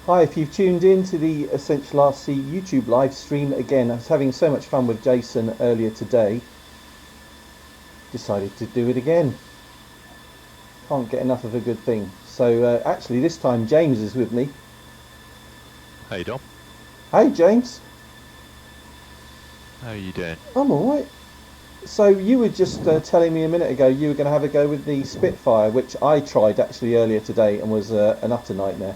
Hi, if you've tuned in to the Essential RC YouTube live stream again, I was having so much fun with Jason earlier today. Decided to do it again. Can't get enough of a good thing. So actually this time James is with me. Hey Dom, Hey James. how are you doing? I'm alright. So you were just telling me a minute ago you were going to have a go with the Spitfire, which I tried actually earlier today and was an utter nightmare.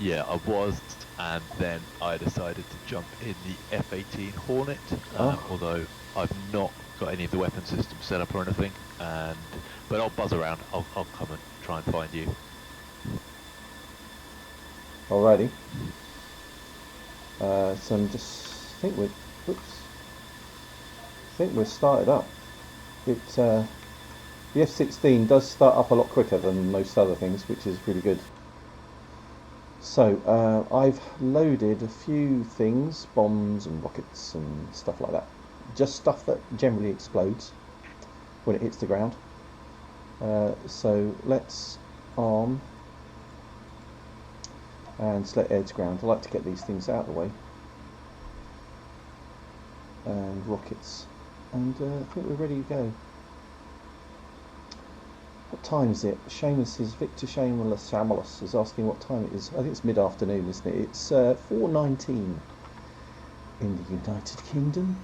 Yeah, I was, and then I decided to jump in the F-18 Hornet, Oh, although I've not got any of the weapon systems set up or anything, but I'll buzz around, I'll come and try and find you. alrighty. So I'm just think we're started up. The F-16 does start up a lot quicker than most other things, which is really good. So I've loaded a few things, bombs and rockets and stuff like that. Just stuff that generally explodes when it hits the ground. So let's arm and select air to ground. I like to get these things out of the way. And rockets. And I think we're ready to go. What time is it? Seamus is Victor Shameless is asking what time it is. I think it's mid-afternoon, isn't it? It's 4:19 in the United Kingdom.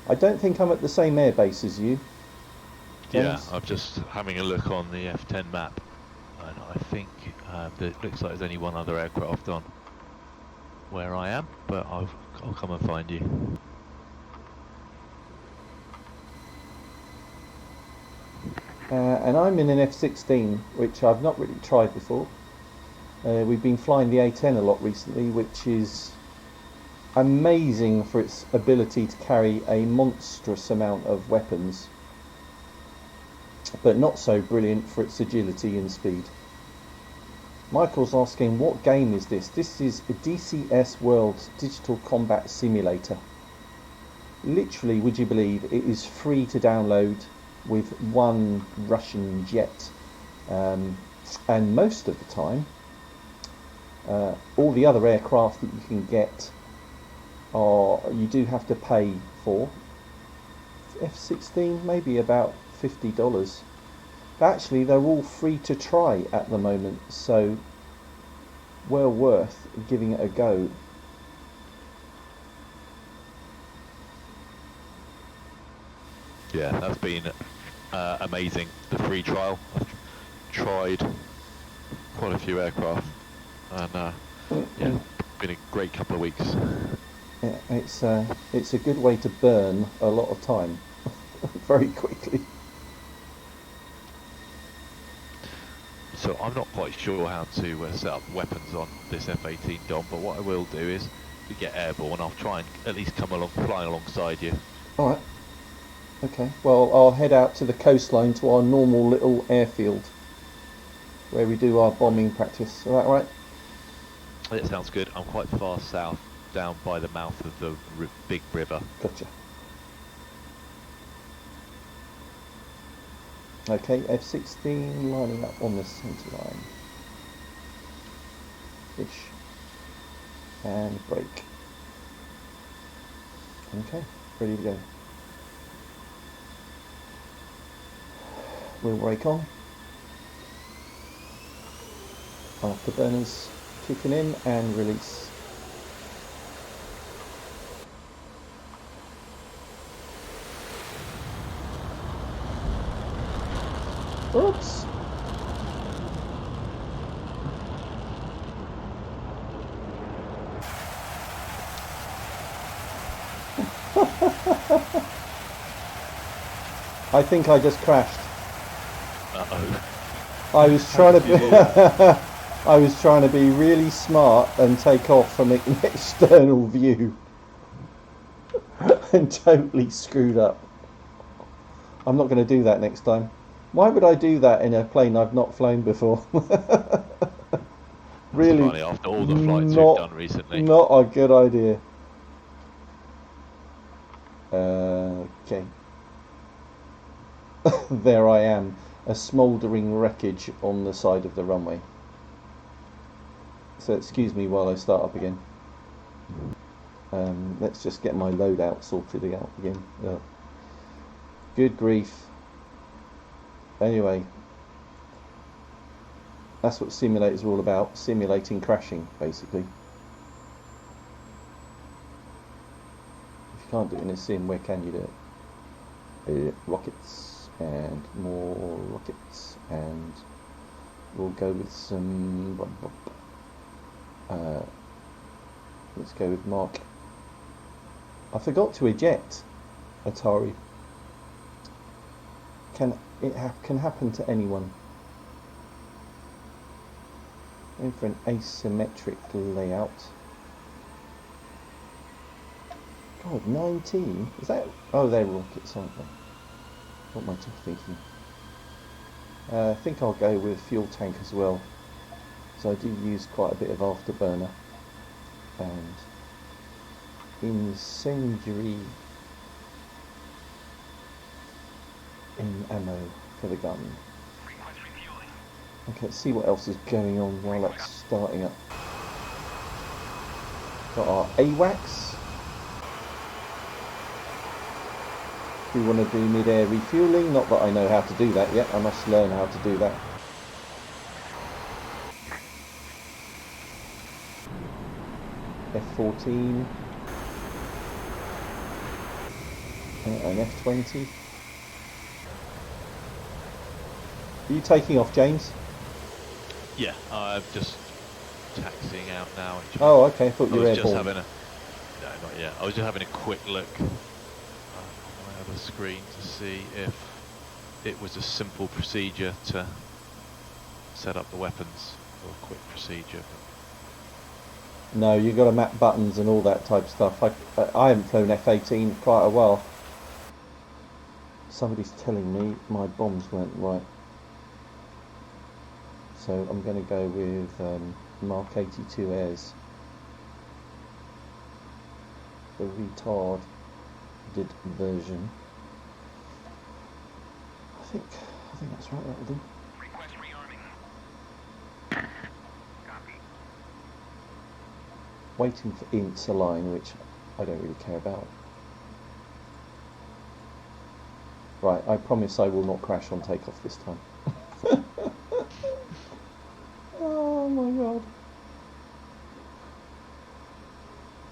I don't think I'm at the same airbase as you, Yeah, James. I'm just having a look on the F-10 map, and I think it looks like there's only one other aircraft on where I am, but I'll come and find you. And I'm in an F-16, which I've not really tried before. We've been flying the A-10 a lot recently, which is amazing for its ability to carry a monstrous amount of weapons, but not so brilliant for its agility and speed. Michael's asking, what game is this? This is a DCS World Digital Combat Simulator. Literally, would you believe, it is free to download with one Russian jet. And most of the time, all the other aircraft that you can get you do have to pay for. F-16 maybe about $50. But actually they're all free to try at the moment, so well worth giving it a go. Yeah, that's been amazing, the free trial. I've tried quite a few aircraft, and yeah, been a great couple of weeks. It's a good way to burn a lot of time very quickly. So I'm not quite sure how to set up weapons on this F-18 Dom, but what I will do is, if we get airborne, I'll try and at least come along, flying alongside you. Alright, okay. Well, I'll head out to the coastline to our normal little airfield where we do our bombing practice. Is that right? That sounds good. I'm quite far south, down by the mouth of the big river. Gotcha. Okay, F-16 lining up on the centre line. Fish. And brake. Okay, ready to go. Wheel brake on. Afterburners kicking in and release. Oops. I think I just crashed. Uh-oh. I was How trying did you do that? to I was trying to be really smart and take off from an external view and totally screwed up. I'm not going to do that next time. Why would I do that in a plane I've not flown before? That's Really, funny, after all the flights we've not done recently. not a good idea. Okay, there I am, a smouldering wreckage on the side of the runway. So excuse me while I start up again. Let's just get my loadout sorted out again. Ugh. Good grief. Anyway, that's what simulators are all about, simulating crashing, basically. If you can't do it in a sim, where can you do it? Rockets, and more rockets, and we'll go with some... let's go with Mark. I forgot to eject, Atari. Can happen to anyone. Going for an asymmetric layout. God, 19? Is that... Oh, they're rockets, aren't they? What am I thinking? I think I'll go with fuel tank as well. So I do use quite a bit of afterburner. And incendiary in ammo for the gun. Okay, let's see what else is going on while that's starting up. Got our AWACS. We want to do mid-air refueling. Not that I know how to do that yet. I must learn how to do that. F-14. An F-20. Are you taking off, James? Yeah, I'm just taxiing out now. Actually. Oh, okay. I thought you were I was just airborne. having a... No, not yet. I was just having a quick look on my other screen to see if it was a simple procedure to set up the weapons, or a quick procedure. No, you've got to map buttons and all that type of stuff. I haven't flown F-18 for quite a while. Somebody's telling me my bombs weren't right. So I'm going to go with Mark 82 Airs. The retarded version. I think that's right, that'll do. Request rearming. Copy. Waiting for ints align, which I don't really care about. Right, I promise I will not crash on takeoff this time. Oh my god.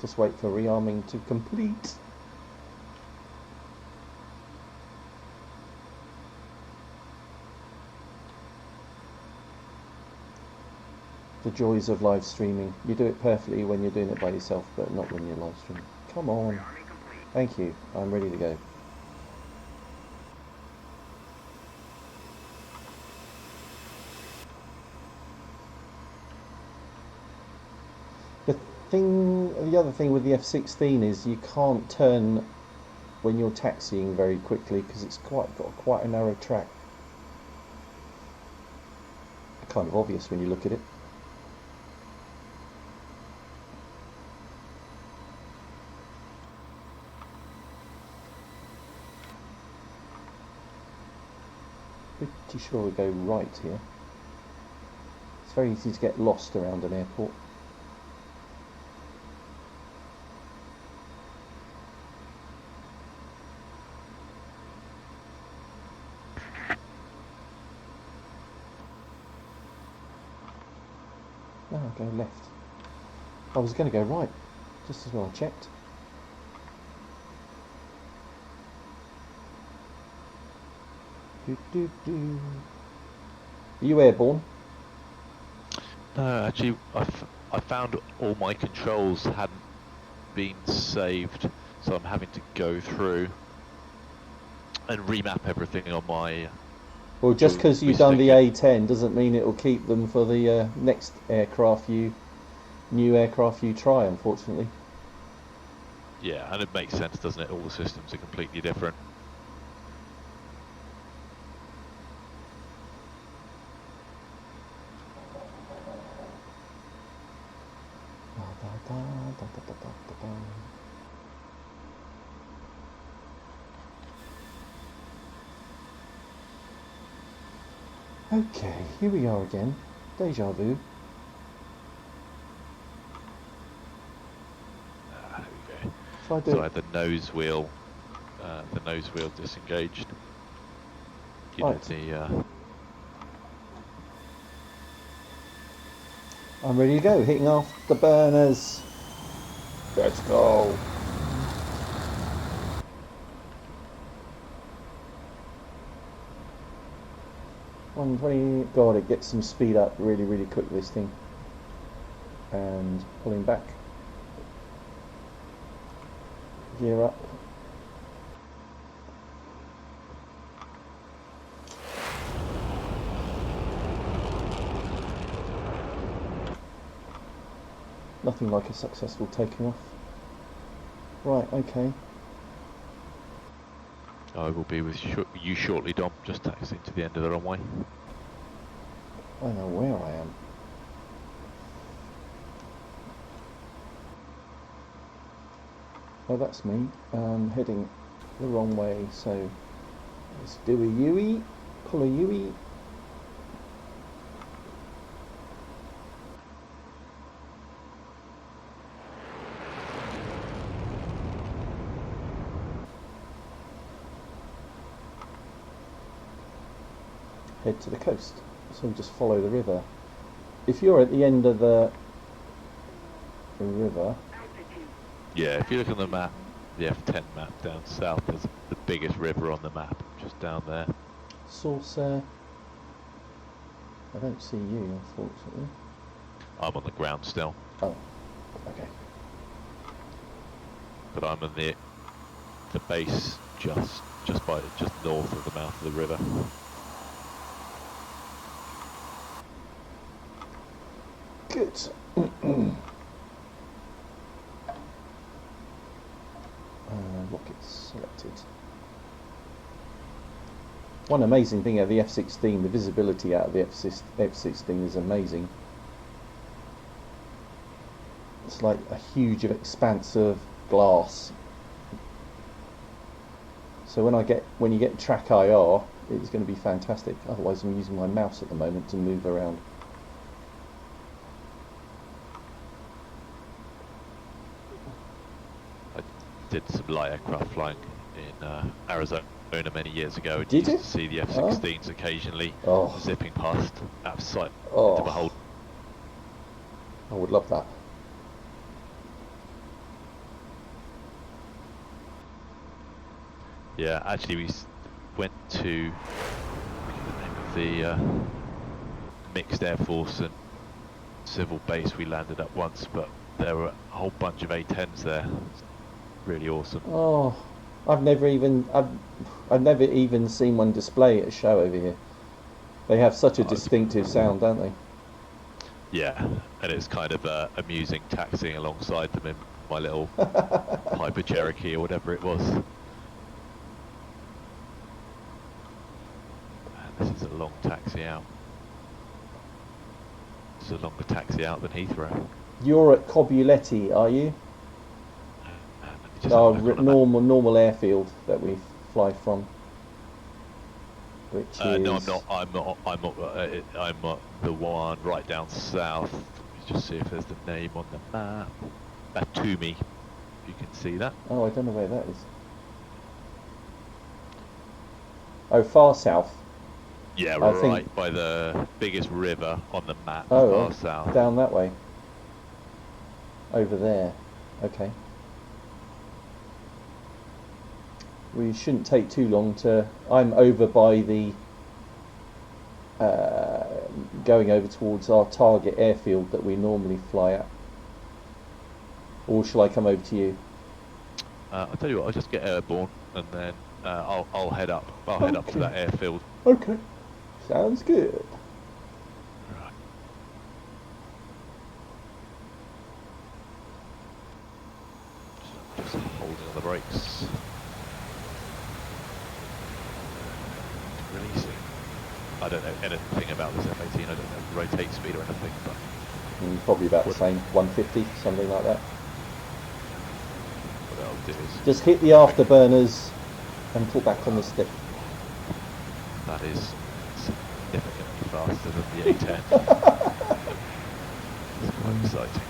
Just wait for rearming to complete. The joys of live streaming. You do it perfectly when you're doing it by yourself, but not when you're live streaming. Come on. Thank you. I'm ready to go. The other thing with the F-16 is you can't turn when you're taxiing very quickly because it's got quite a narrow track. Kind of obvious when you look at it. Pretty sure we go right here. It's very easy to get lost around an airport. No, I'll go left. I was going to go right, just as well I checked. Are you airborne? No, actually, I found all my controls hadn't been saved, so I'm having to go through and remap everything on my... Well, just because you've done the A10 doesn't mean it will keep them for the next new aircraft you try, unfortunately. Yeah, and it makes sense, doesn't it? All the systems are completely different. Da, da, da, da, da, da, da. Okay, here we are again. Deja vu. There we go. Shall I do So I it? had the nose wheel disengaged. You know, Right. the I'm ready to go. Hitting off the burners. Let's go. $120. God, it gets some speed up really, really quick, this thing. And pulling back. Gear up. Nothing like a successful taking off. Right, okay. I will be with you shortly, Dom. Just taxiing to the end of the runway. I know where I am. Oh, that's me. Heading the wrong way, so let's do a U-E. Pull a U-E. Head to the coast. So we just follow the river. If you're at the end of the river, Yeah, if you look on the map, the F10 map down south, there's the biggest river on the map, just down there. Saucer. I don't see you, unfortunately. I'm on the ground still, Oh, okay. but I'm on the base just north of the mouth of the river. Good. Rockets selected. One amazing thing of the F-16, the visibility out of the F-16 is amazing. It's like a huge expanse of glass. So when you get track IR, it's going to be fantastic. Otherwise, I'm using my mouse at the moment to move around. I did some light aircraft flying in Arizona many years ago. Did you? Used to see the F-16s occasionally zipping past at sight to behold. I would love that. Yeah, actually we went to the name of the mixed Air Force and civil base we landed at once, but there were a whole bunch of A-10s there. It's really awesome. Oh, I've never even seen one display at a show over here. They have such a distinctive sound, don't they? Yeah, and it's kind of amusing taxiing alongside them in my little Piper Cherokee or whatever it was. This is a long taxi out. It's a longer taxi out than Heathrow. You're at Cobuletti, are you? Our normal airfield that we fly from. Which is... No, I'm not. I'm at the one right down south. Let me just see if there's the name on the map. Batumi, if you can see that. Oh, I don't know where that is. Oh, far south. Yeah, right by the biggest river on the map, far south. Down that way. Over there. Okay. We shouldn't take too long to... I'm over by the... going over towards our target airfield that we normally fly at. Or shall I come over to you? I'll tell you what, I'll just get airborne and then I'll head up. I'll head up to that airfield. Okay. Sounds good. Right. Just holding on the brakes. Releasing. I don't know anything about this F-18. I don't know rotate speed or anything, but Probably about the What- same, 150, something like that. What I'll do is Just hit the afterburners and pull back on the stick. that is significantly faster than the A10. It's quite exciting.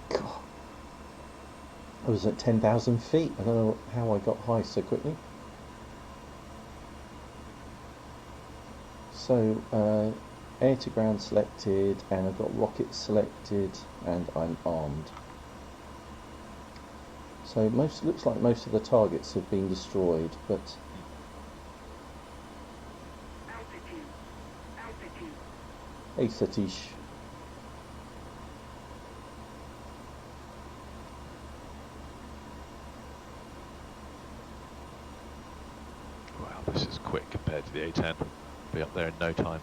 God. I was at 10,000 feet. I don't know how I got high so quickly. So, air to ground selected, and I've got rocket selected, and I'm armed. So looks like most of the targets have been destroyed, but Altitude. Altitude. hey Satish. Wow, this is quick compared to the A10. Be up there in no time.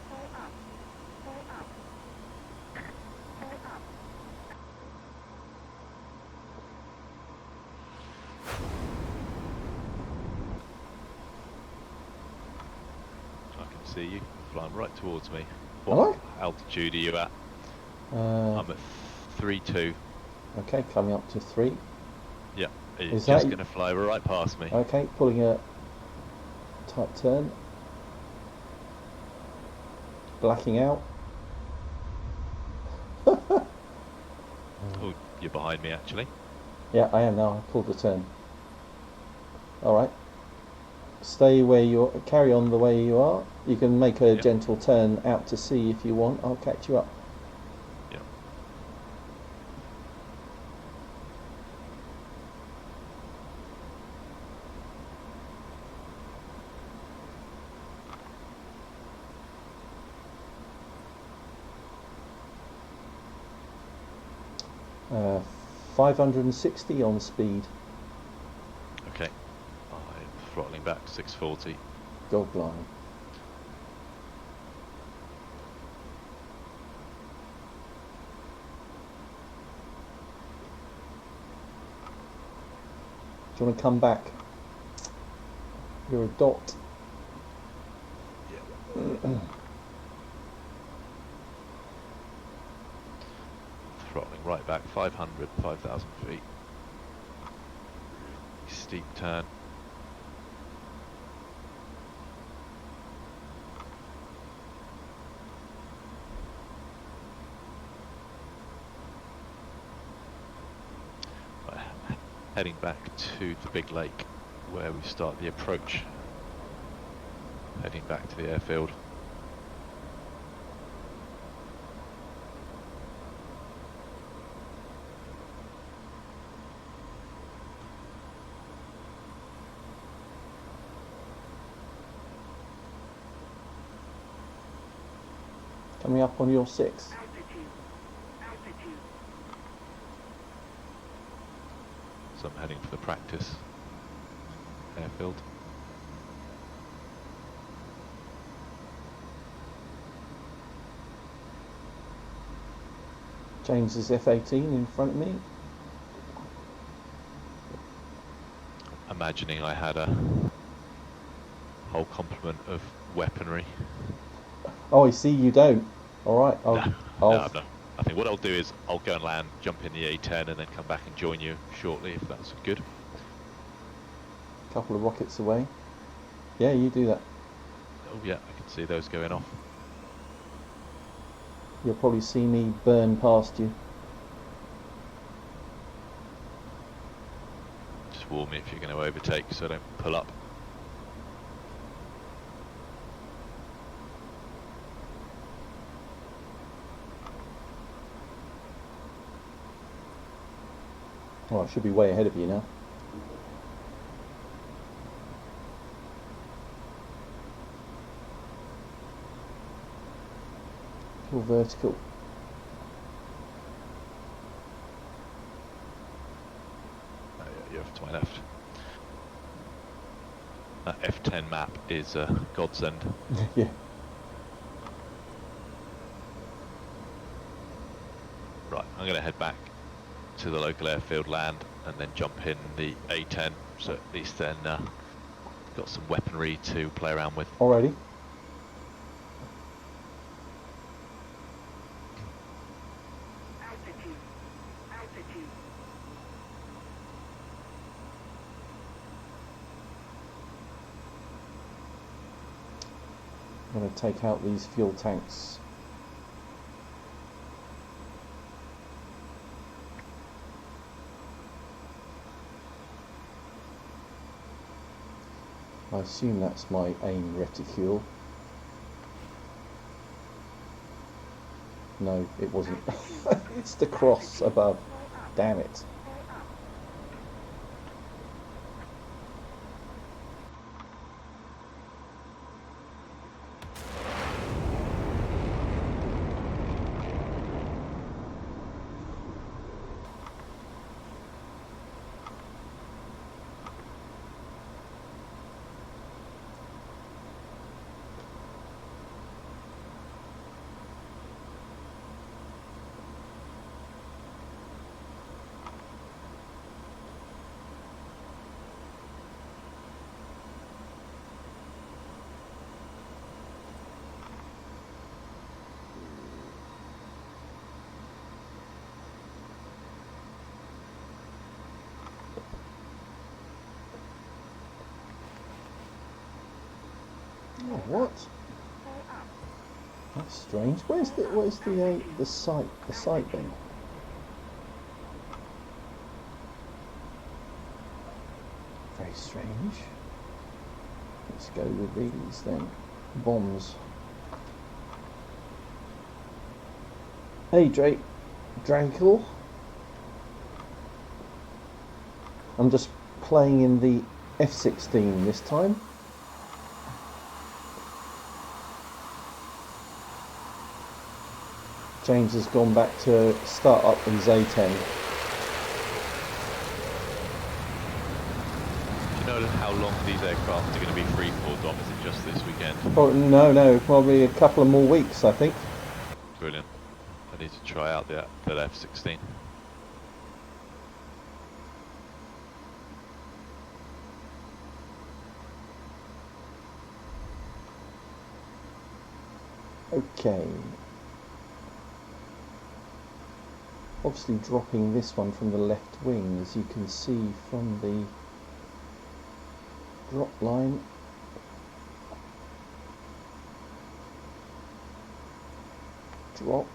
Pull up. Pull up. Pull up. I can see you flying right towards me. Am What altitude are you at? I? I'm at 3.2. Okay, coming up to 3. Yep, Is it's that just y- going to fly right past me. Okay, pulling a tight turn. Blacking out. Oh, you're behind me actually. Yeah, I am now. I pulled the turn. Alright. Stay where you're. Carry on the way you are. You can make a Yep. gentle turn out to sea if you want. I'll catch you up. Yep. Uh, 560 on speed. Okay. I'm throttling back to 640. God blimey. Do you want to come back? You're a dot. Throttling right back 500, 5,000 feet. Steep turn. Right, heading back to the big lake where we start the approach. Heading back to the airfield. Coming up on your 6. Altitude. Altitude. So I'm heading for the practice airfield. James's F-18 in front of me. Imagining I had a whole complement of weaponry. Oh, I see you don't. Alright, No, I'll no, I'm not. I think what I'll do is I'll go and land, jump in the A10 and then come back and join you shortly if that's good. couple of rockets away. Yeah, you do that. Oh yeah, I can see those going off. You'll probably see me burn past you. Just warn me if you're going to overtake so I don't pull up. Oh, I should be way ahead of you now. Full vertical. Oh, yeah, you're off to my left. That F10 map is a godsend. Yeah. Right, I'm going to head back to the local airfield, land, and then jump in the A10. So at least then got some weaponry to play around with. Alrighty. Altitude. Altitude. I'm going to take out these fuel tanks. I assume that's my aim reticule. No, it wasn't. It's the cross above. Damn it. Oh, what? That's strange. Where's the site then? Very strange. Let's go with these then. Bombs. Hey Drankle. I'm just playing in the F-16 this time. James has gone back to start up his A10. Do you know how long these aircraft are going to be free for, Dom? Is it just this weekend? Oh, no, probably a couple of more weeks, I think. Brilliant. I need to try out that F-16. Okay. Obviously dropping this one from the left wing, as you can see from the drop line. Drop.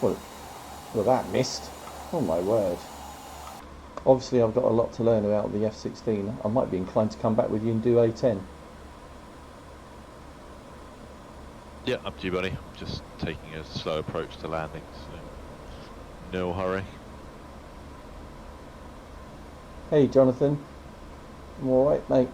Well, that missed. Oh my word. Obviously I've got a lot to learn about the F-16. I might be inclined to come back with you and do A10. Yeah, up to you, buddy. I'm just taking a slow approach to landing, so no hurry. Hey Jonathan. I'm alright, mate.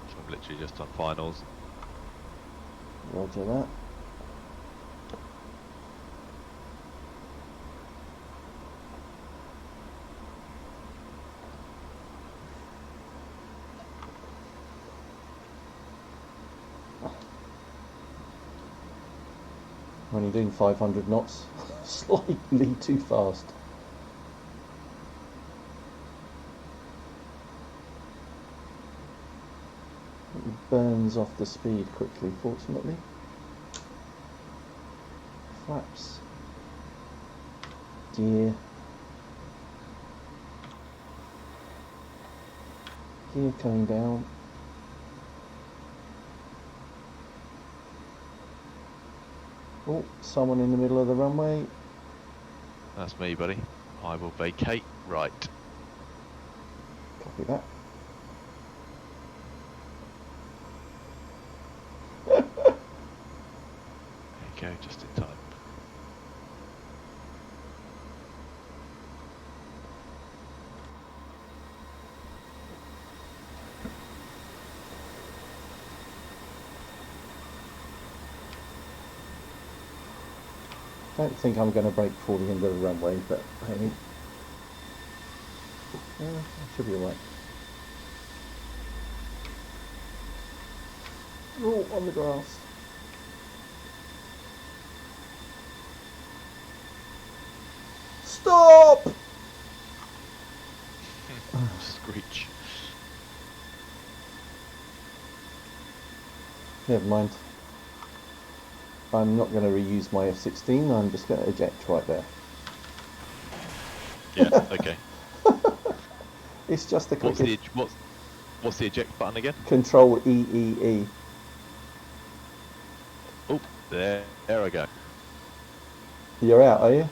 So I'm literally just on finals. Roger that. I'm only doing 500 knots, slightly too fast. It burns off the speed quickly, fortunately. Flaps. Gear. Gear coming down. Oh, someone in the middle of the runway. That's me, buddy. I will vacate right. Copy that. go, just in time. Don't think I'm going to brake before the end of the runway, but hey, I should be alright. Oh, on the grass. Stop! Screech. Never mind. I'm not going to reuse my F-16, I'm just going to eject right there. Yeah, okay. It's just the What's quickest. what's the eject button again? Control EEE. Oh, there I go. You're out, are you?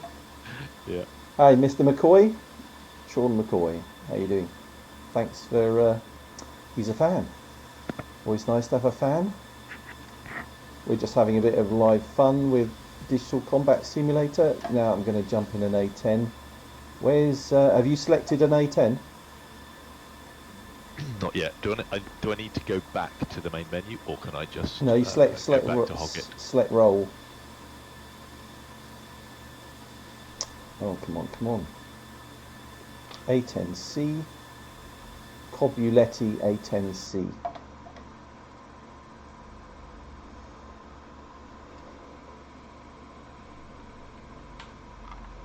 Yeah. Hi, Mr. McCoy. Sean McCoy. How you doing? Thanks for... he's a fan. Always nice to have a fan. We're just having a bit of live fun with Digital Combat Simulator. Now I'm going to jump in an A10. Where's... have you selected an A10? Not yet. Do I need to go back to the main menu, or can I just No, you select go back to hog it? select roll. Oh, come on, come on. A10C. Cobuletti A10C.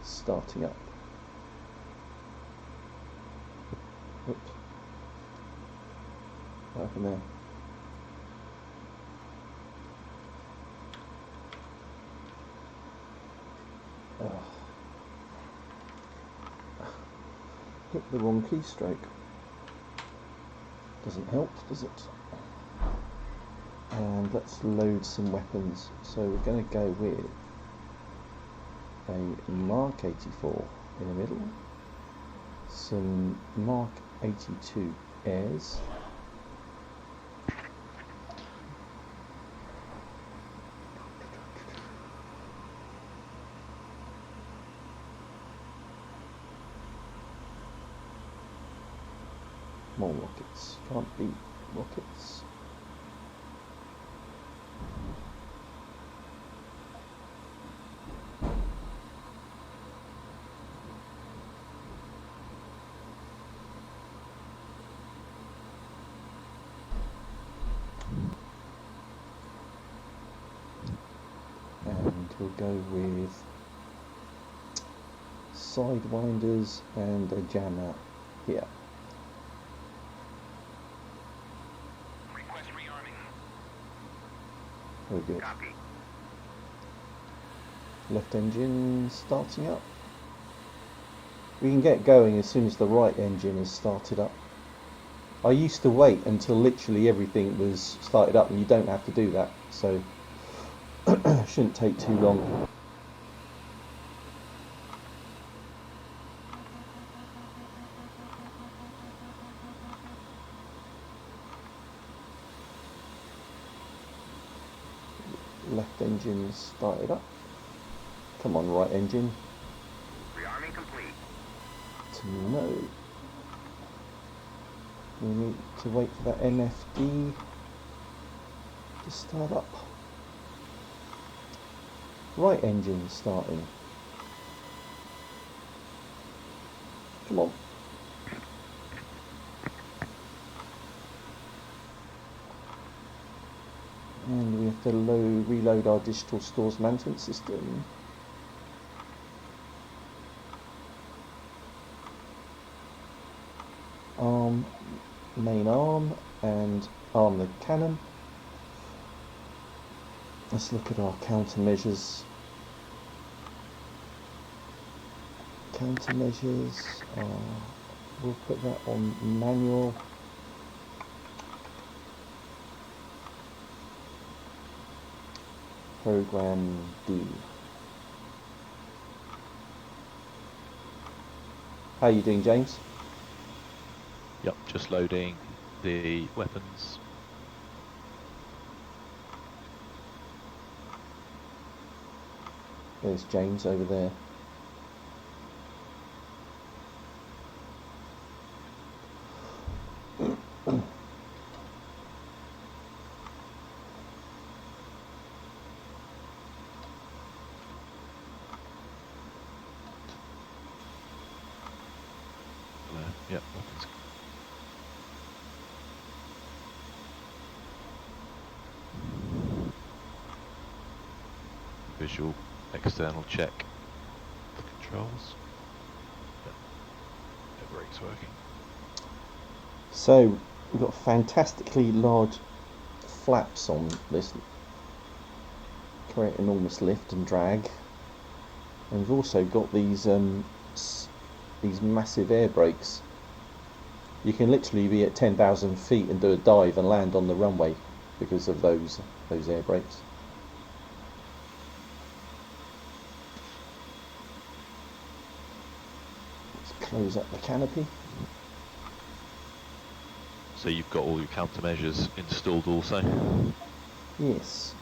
Starting up. Oops. What happened there? Oh. Hit the wrong keystroke. Doesn't help, does it? And let's load some weapons. So we're going to go with a Mark 84 in the middle, some Mark 82 airs, more rockets, can't beat rockets. And we'll go with sidewinders and a jammer here. Request rearming. Very good. Copy. Left engine starting up. We can get going as soon as the right engine is started up. I used to wait until literally everything was started up, and you don't have to do that, so shouldn't take too long. Left engine started up. Come on, right engine. Rearming complete. No. We need to wait for that MFD to start up. Right engine starting. Come on. And we have to reload our digital stores management system. Arm, main arm, and arm the cannon. Let's look at our countermeasures. Countermeasures, we'll put that on manual. Program D. How are you doing, James? Yep, just loading the weapons. There's James over there. Yep, weapons. Visual external check. The controls. Yep. The brake's working. So we've got fantastically large flaps on this, create enormous lift and drag, and we've also got these massive air brakes. You can literally be at 10,000 feet and do a dive and land on the runway because of those air brakes. Let's close up the canopy. So you've got all your countermeasures installed also? Yes.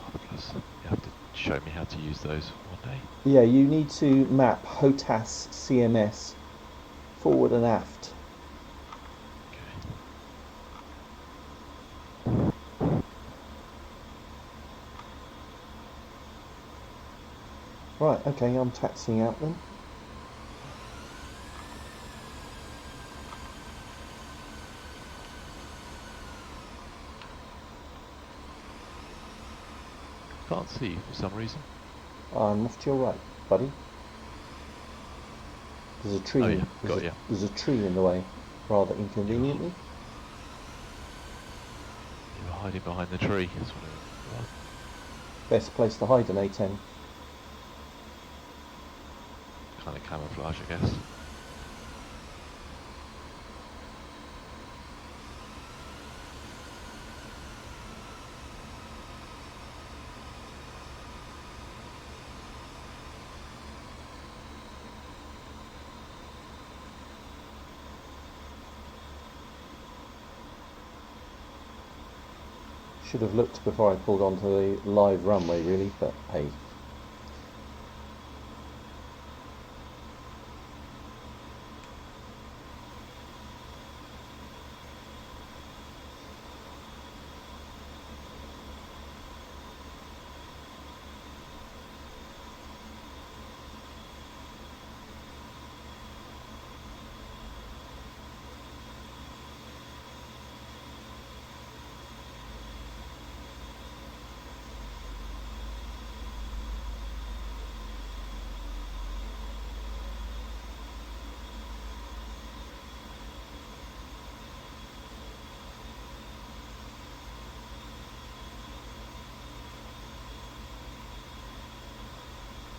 Marvellous. You have to show me how to use those one day. Yeah, you need to map HOTAS CMS forward and aft. Right, okay, I'm taxiing out then. Can't see for some reason. I'm off to your right, buddy. There's a tree. Oh yeah, got you. There's a tree in the way, rather inconveniently. You were hiding behind the tree. That's what it was. Best place to hide an A10. Kind of camouflage, I guess. Should have looked before I pulled onto the live runway really, but hey.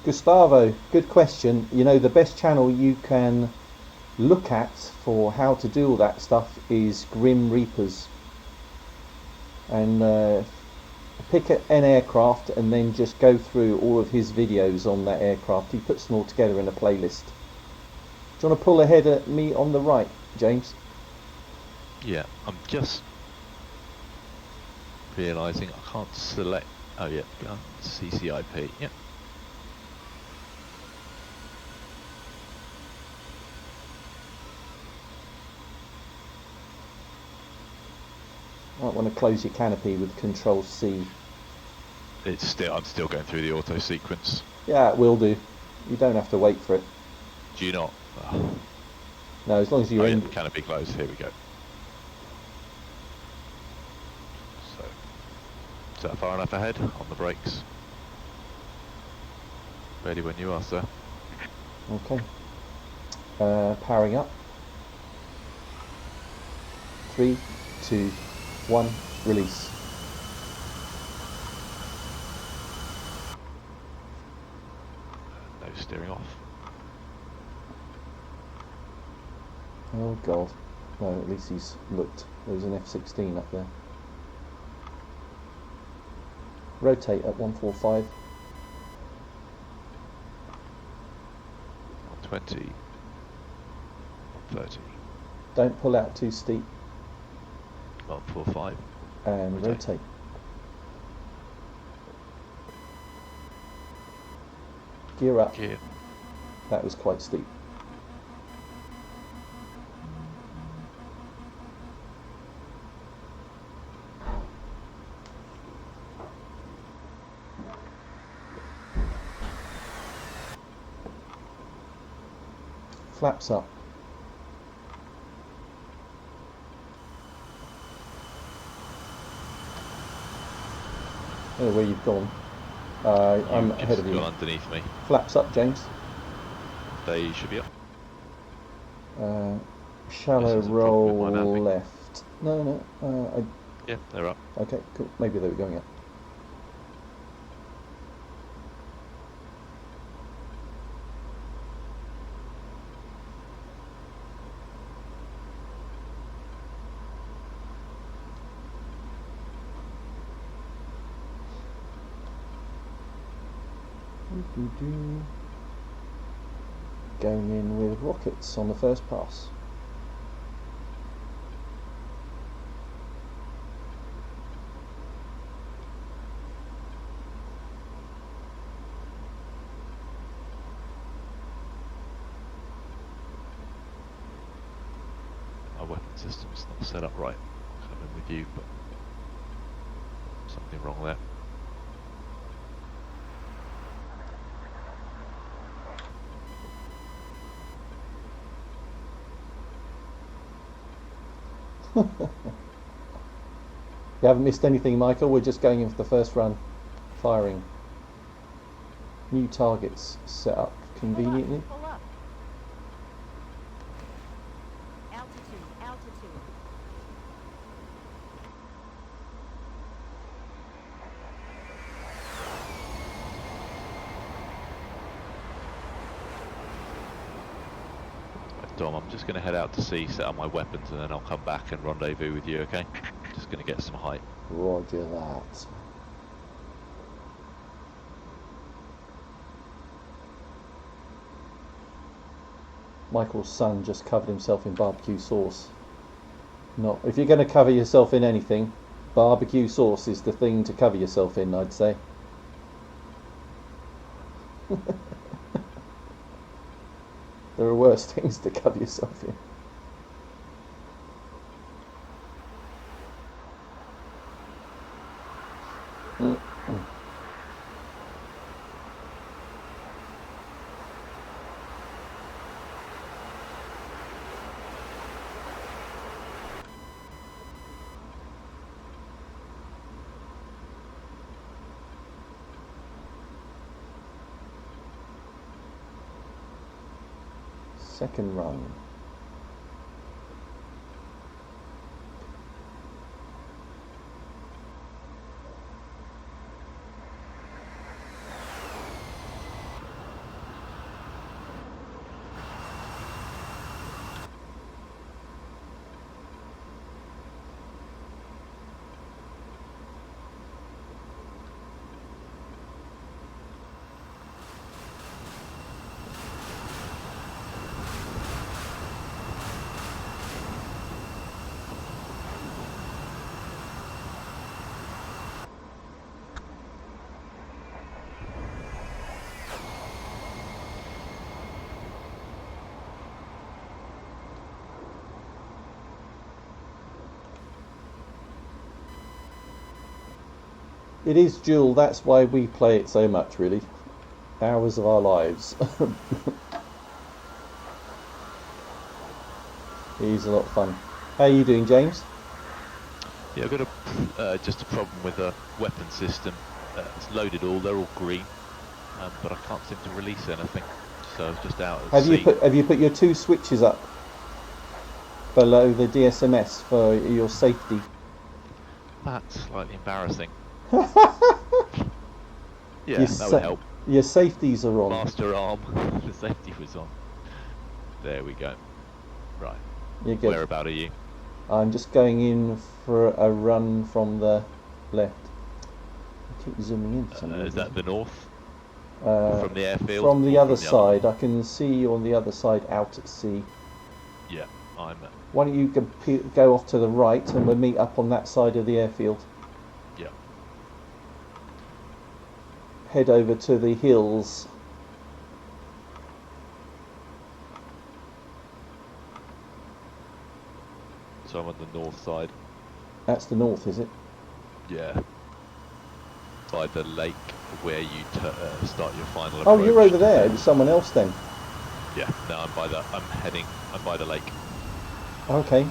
Gustavo, good question. You know, the best channel you can look at for how to do all that stuff is Grim Reapers. And pick an aircraft and then just go through all of his videos on that aircraft. He puts them all together in a playlist. Do you want to pull ahead at me on the right, James? Yeah, I'm just realising I can't select. Oh yeah, CCIP. Yeah. Might want to close your canopy with Control C. I'm still going through the auto sequence. Yeah, it will do. You don't have to wait for it. Do you not? Oh. No, as long as you're Yeah, in. canopy closed. Here we go. So, is that far enough ahead on the brakes? Ready when you are, sir. Okay. Powering up. 3, 2, 1, release. No steering off. Oh god. No, at least he's looked. There's an F-16 up there. Rotate at 145. 120. 130. Don't pull out too steep. 145. And rotate. Gear up. Gear. That was quite steep. Flaps up. Oh, where you've gone. I'm ahead of you. Gone underneath me. Flaps up, James. They should be up. Shallow This is a problem with my roll mapping. left. No. Yeah, they're up. Okay, cool. Maybe they were going up. Going in with rockets on the first pass. Our weapon system's not set up right. I'm coming with you, but something wrong there. You haven't missed anything, Michael. We're just going in for the first run. Firing. New targets set up conveniently. Pull up. Altitude. Dom, I'm just going to head out to sea, set up my weapons, and then I'll come back and rendezvous with you, okay? Just going to get some height. Roger that. Michael's son just covered himself in barbecue sauce. No, if you're going to cover yourself in anything, barbecue sauce is the thing to cover yourself in, I'd say. There are worse things to cover yourself in. Second run. It is dual, that's why we play it so much, really. Hours of our lives. It is a lot of fun. How are you doing, James? Yeah, I've got just a problem with the weapon system. It's loaded all, they're all green, but I can't seem to release anything. So I was just out at sea. Have you put your two switches up below the DSMS for your safety? That's slightly embarrassing. Yeah, Your that would help. Your safeties are on. Master arm, the safety was on. There we go. Right. You're good. Whereabout are you? I'm just going in for a run from the left. I keep zooming in for some reason. Is that the north? From the airfield? From the or other from the side. I can see you on the other side out at sea. Yeah, I'm... Why don't you go off to the right and we'll meet up on that side of the airfield. Yeah. Head over to the hills So I'm on the north side. That's the north, is it? Yeah. By the lake where you start your final approach. Oh, you're over to there. the- It's someone else then. Yeah. No, I'm by the lake. Okay.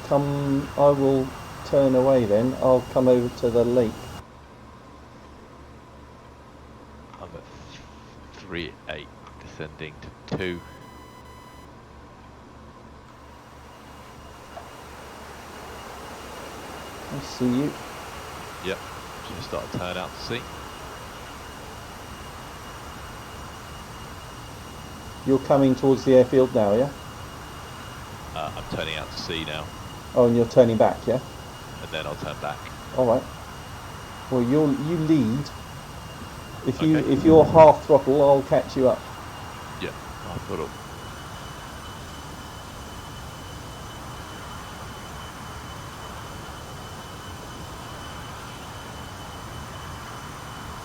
Come, I will turn away then. I'll come over to the lake. I'm at 3-8, descending to 2. I see you. Yep. Just start to turn out to sea. You're coming towards the airfield now, yeah? I'm turning out to sea now, Oh, and you're turning back, yeah? and then I'll turn back. All right. Well, you lead. Okay. If you're half throttle, I'll catch you up. Yeah. I thought it.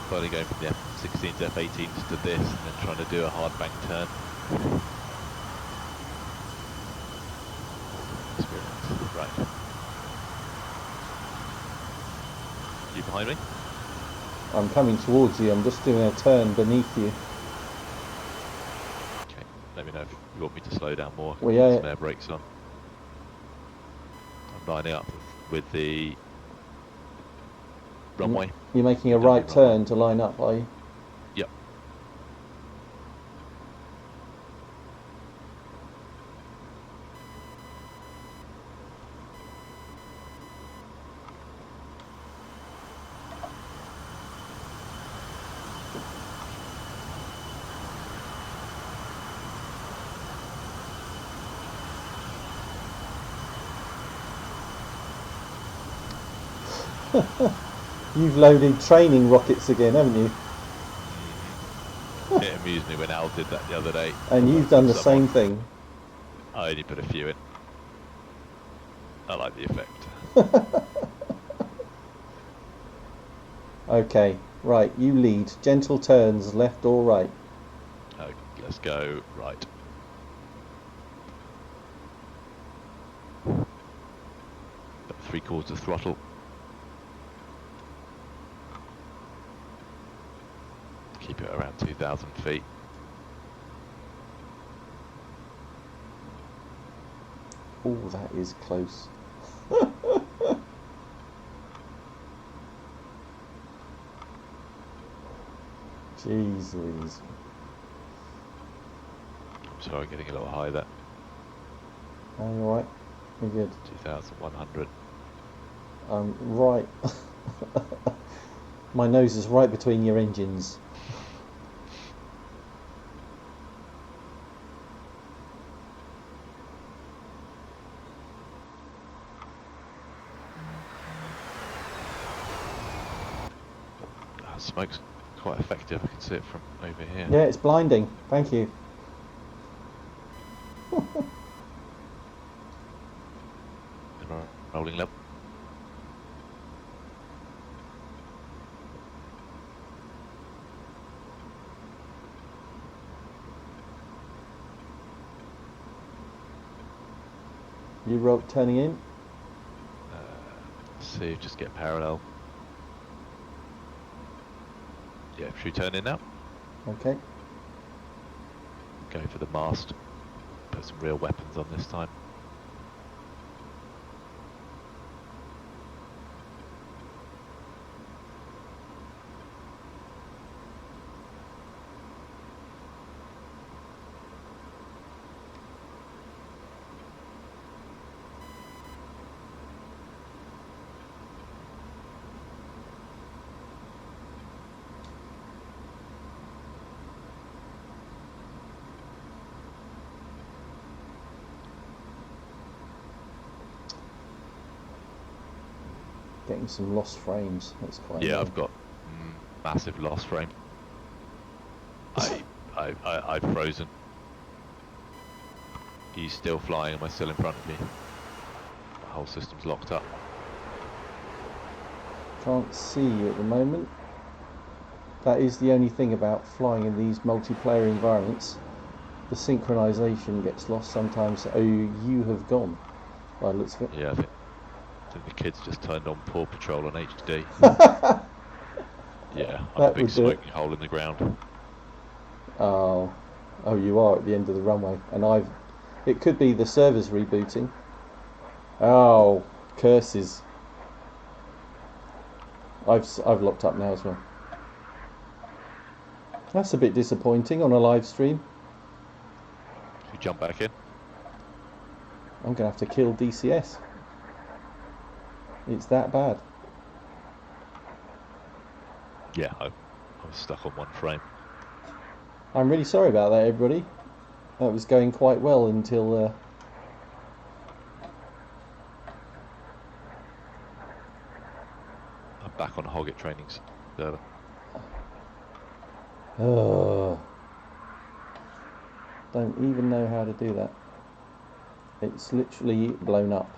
Finally going from the F-16s, F-18s to this, and then trying to do a hard bank turn. Experience. Right. You behind me? I'm coming towards you. I'm just doing a turn beneath you. Okay. Let me know if you want me to slow down more. Well, yeah. Some air brakes on. I'm lining up with the runway. You're making a Runway. right turn to line up, are you? Yep. You've loaded training rockets again, haven't you? It amused me when Al did that the other day. And you've done the same thing. I only put a few in. I like the effect. Okay, right, you lead. Gentle turns, left or right. Okay, let's go right. About 3/4 throttle. Keep it around 2,000 feet. Oh, that is close. Jeez Louise. I'm sorry, getting a little high there. Are you alright? You're good. 2,100. Right. My nose is right between your engines. That smoke's quite effective. I can see it from over here. Yeah, it's blinding. Thank you. Rolling level. You wrote turning in? Let's see, just get parallel. Yeah, should we turn in now? Okay. Go for the mast. Put some real weapons on this time. Getting some lost frames. That's quite Yeah, annoying. I've got massive loss frame. I've frozen. He's still flying. Am I still in front of me? The whole system's locked up. Can't see you at the moment. That is the only thing about flying in these multiplayer environments. The synchronization gets lost sometimes. Oh, you have gone. by the looks of it. Yeah, I think the kids just turned on Paw Patrol on HD. Yeah, I'm a That big would do it. smoking hole in the ground. Oh, you are at the end of the runway, and it could be the servers rebooting. Oh, curses! I've locked up now as well. That's a bit disappointing on a live stream. Should we jump back in? I'm gonna have to kill DCS. It's that bad. Yeah, I was stuck on one frame. I'm really sorry about that, everybody. That was going quite well until. I'm back on Hoggett training server. Don't even know how to do that. It's literally blown up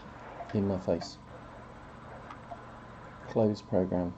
in my face. Close program.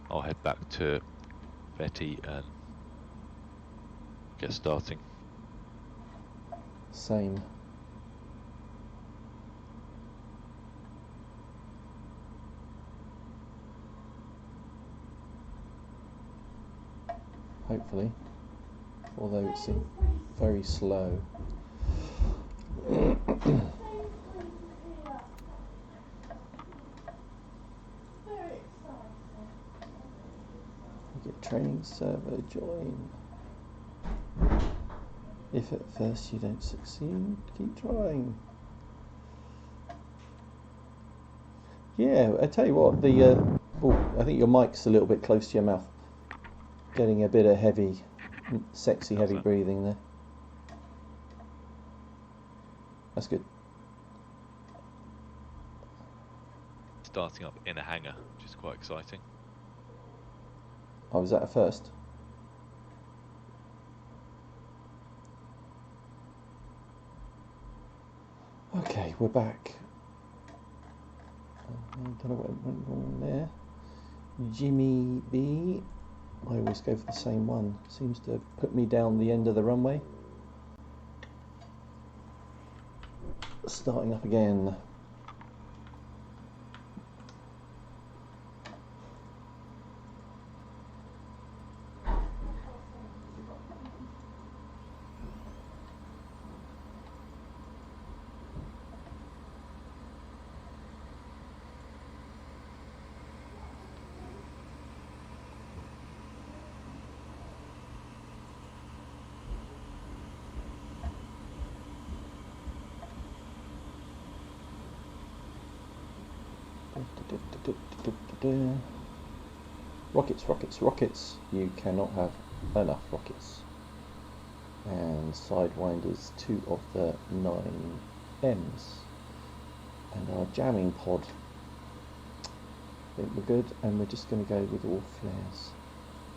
I'll head back to Betty and get starting. Same. Hopefully, although it's very slow. Get training server join. If at first you don't succeed, keep trying. Yeah, I tell you what, I think your mic's a little bit close to your mouth. Getting a bit of heavy, sexy heavy breathing there. That's good. Starting up in a hangar, which is quite exciting. Oh, was that a first? Okay, we're back. I don't know what went wrong there. Jimmy B. I always go for the same one. Seems to have put me down the end of the runway. Starting up again. Rockets, rockets, rockets. You cannot have enough rockets. And sidewinders, 2 of the 9 M's. And our jamming pod. I think we're good, and we're just going to go with all flares.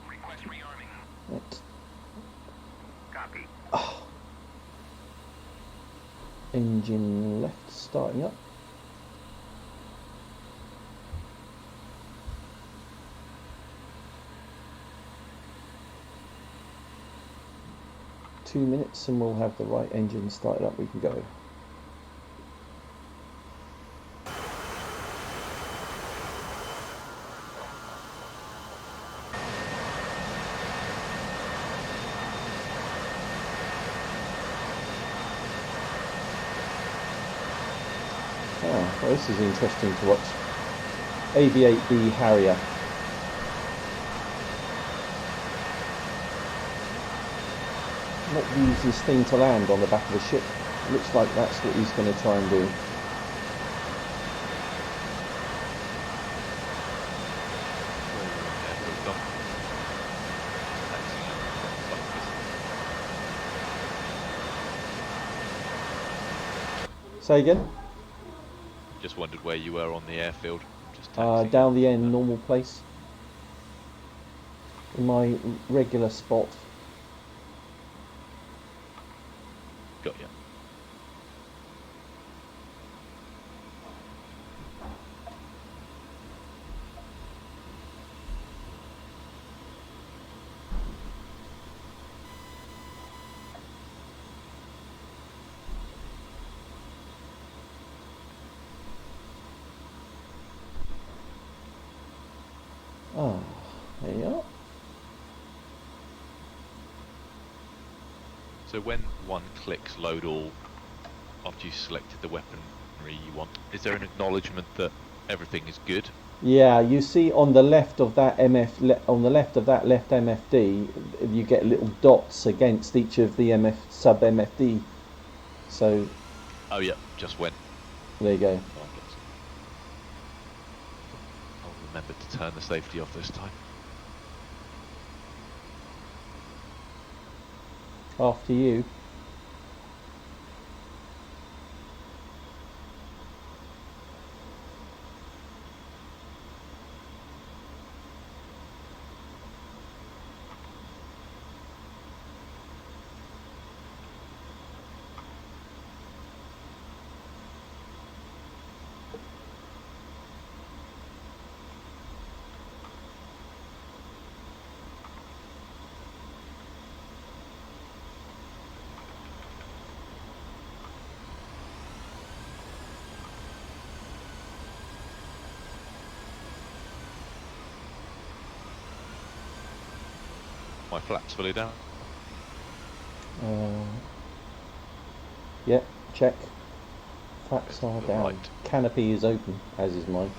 Request rearming. Right. Copy. Engine left starting up. Two minutes and we'll have the right engine started up, we can go. Well, this is interesting to watch. AV-8B Harrier. Not the easiest thing to land on the back of a ship. Looks like that's what he's going to try and do. Say again? Just wondered where you were on the airfield. Just taxiing Down up. the end, normal place. In my regular spot. Got you. Ah, there you are. So when one clicks load all after you selected the weaponry you want, is there an acknowledgement that everything is good? Yeah, you see on the left of that on the left of that left MFD, you get little dots against each of the sub MFD. So Oh yeah, just went. there you go. Marvellous. I'll remember to turn the safety off this time. After you. My flaps fully down. Yep, check. Flaps Go are to the down. right. Canopy is open, as is mine.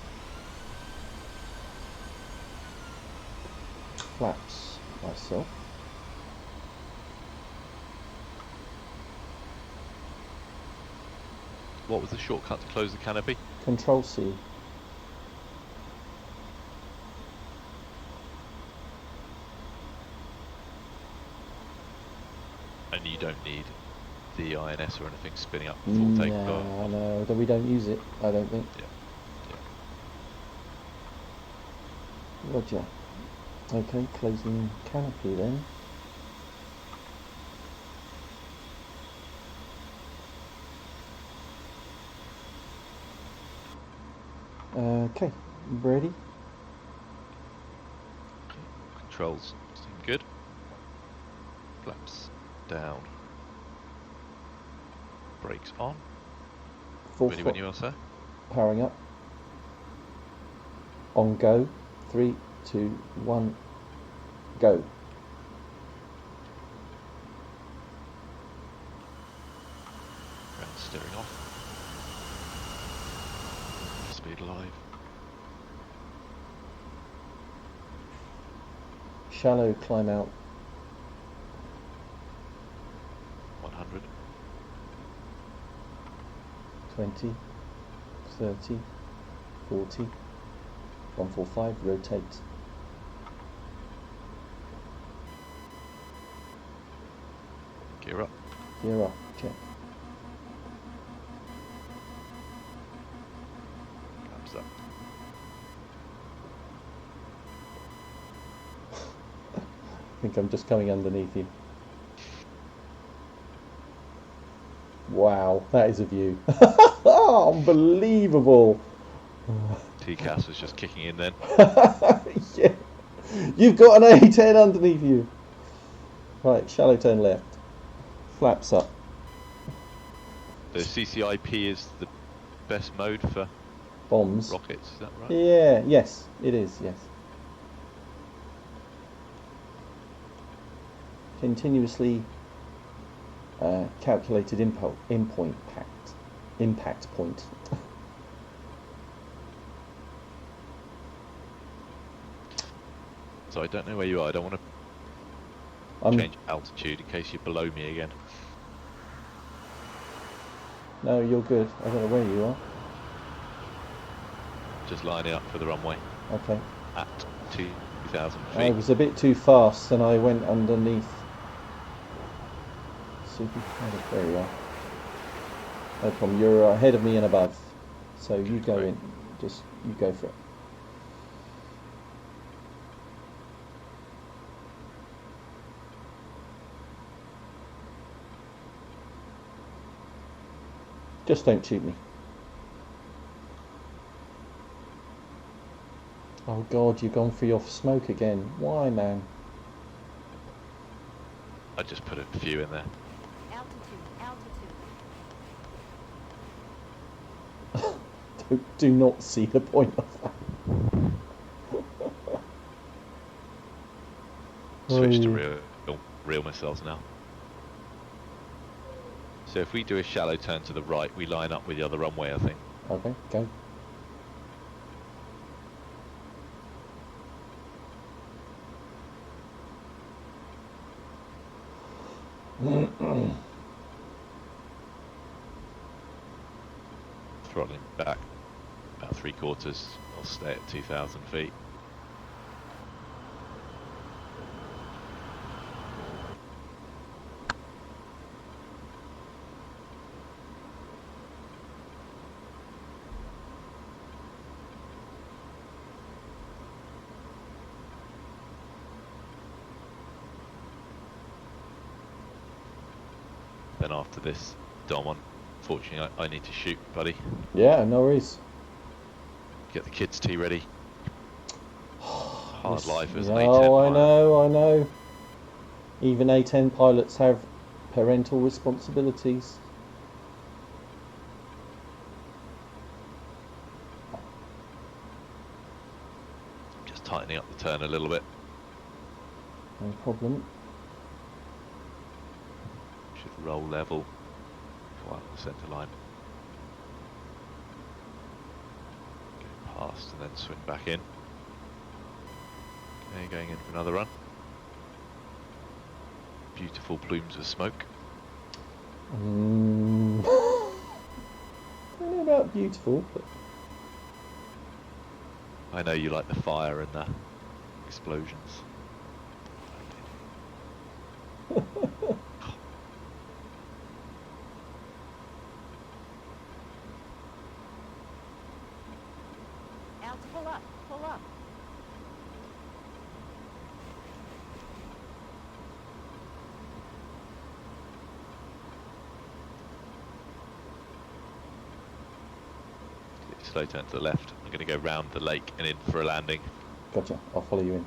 Flaps myself. What was the shortcut to close the canopy? Control C. And you don't need the INS or anything spinning up before taking off. No, we don't use it, I don't think. Yeah. Roger. Okay, closing canopy then. Okay, ready? Controls seem good. Flaps down. Brakes on. Full Ready when you are, sir. powering up. On go. 3, 2, 1, go. Ground steering off. Speed live. Shallow climb out. 100. 20, 30, 40, 145, rotate. Gear up. Gear up, check. Flaps up. I think I'm just coming underneath you. Wow, that is a view. Unbelievable. TCAS was just kicking in then. Yeah. You've got an A10 underneath you. Right, shallow turn left. Flaps up. The CCIP is the best mode for Bombs. rockets, is that right? Yeah, yes, it is, yes. Continuously calculated impact point. So I don't know where you are. I don't want to change altitude in case you're below me again. No, you're good. I don't know where you are. Just lining up for the runway Okay. at 2,000 I feet. was a bit too fast and I went underneath. Super. There you are. No problem. You're ahead of me and above. So you go Great. in. Just you go for it. Just don't shoot me. Oh God, you've gone for your smoke again. Why, man? I just put a few in there. Do not see the point of that. Switch to Oh. real missiles now. So if we do a shallow turn to the right, we line up with the other runway, I think. Okay, go. Throttling back about 3/4. I'll stay at 2,000 feet. Then after this, Dom, unfortunately, I need to shoot, buddy. Yeah, no worries. Get the kids' tea ready. Hard life as an A10 Oh, I pilot. know, I know. Even A10 pilots have parental responsibilities. Just tightening up the turn a little bit. No problem. Should roll level. Go out the centre line. Go past and then swing back in. Okay, going in for another run. Beautiful plumes of smoke. I don't know about beautiful, but I know you like the fire and the explosions. Pull up. Slow turn to the left. I'm going to go round the lake and in for a landing. gotcha. I'll follow you in.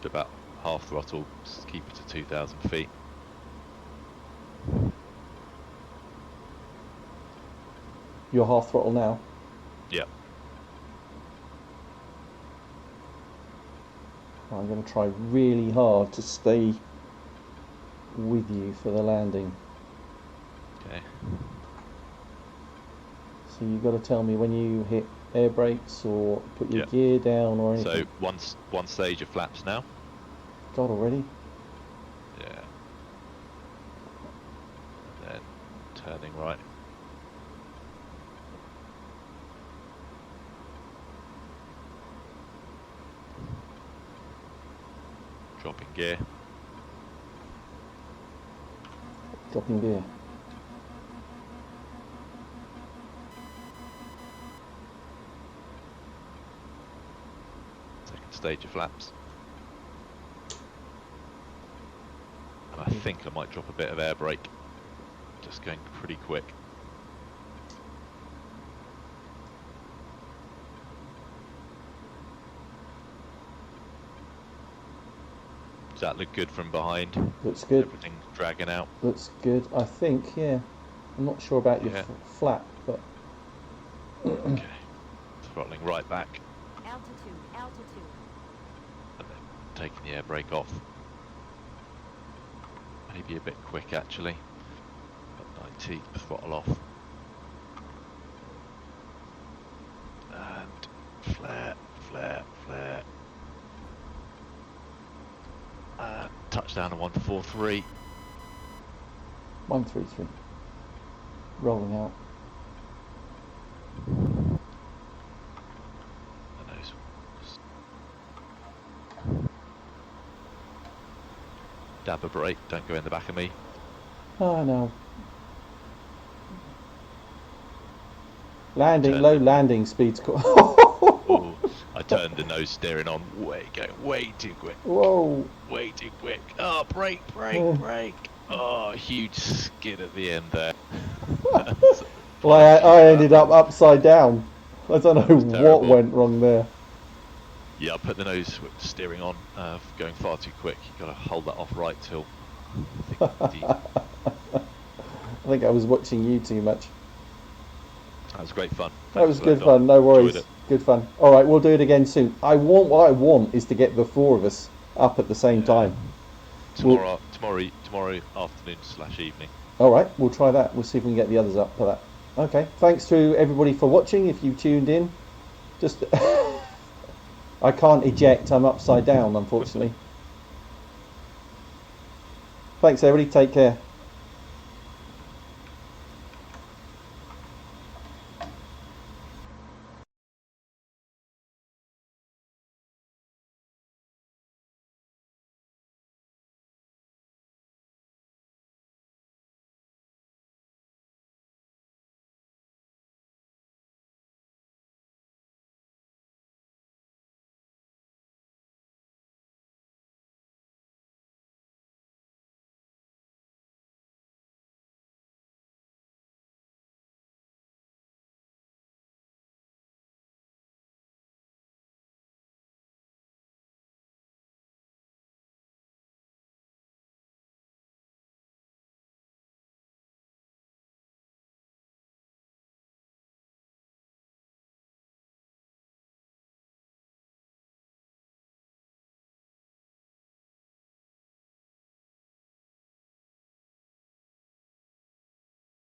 To about half throttle, just keep it to 2,000 feet. You're half throttle now. Yep. I'm going to try really hard to stay with you for the landing. Okay. So you've got to tell me when you hit air brakes or put your Yep. gear down or So anything. one stage of flaps now. God, already? Yeah. And then turning right. Dropping gear. Dropping gear. Second stage of flaps. And I think I might drop a bit of air brake. Just going pretty quick. Does that look good from behind? Looks good. Everything's dragging out. Looks good. I think, yeah. I'm not sure about your Yeah. flap, but Okay. Throttling right back Altitude. and then taking the air brake off. Maybe a bit quick actually. Got 90, throttle off. And flare, flare, flare. Touchdown at 143. 133. Rolling out. And those. Dab a brake, don't go in the back of me. Oh no. Landing, Turn low it. landing speeds. Oh, I turned the nose steering on, going way too quick. Whoa. Way too quick. Oh, brake, brake, Yeah. brake. Oh, huge skid at the end there. Well, Apologies I for ended that. up upside down. I don't That know was what terrible. went wrong there. Yeah, I put the nose steering on, going far too quick. You got to hold that off right till I think 50. I think I was watching you too much. That was great fun. That Thanks was for that, good Don. fun. No Enjoyed worries. it. Good fun. All right, we'll do it again soon. What I want is to get the four of us up at the same Yeah. time. We'll, Tomorrow afternoon / evening. all right, we'll try that. We'll see if we can get the others up for that. Okay. Thanks to everybody for watching. If you tuned in, just I can't eject. I'm upside down, unfortunately. Thanks, everybody. Take care.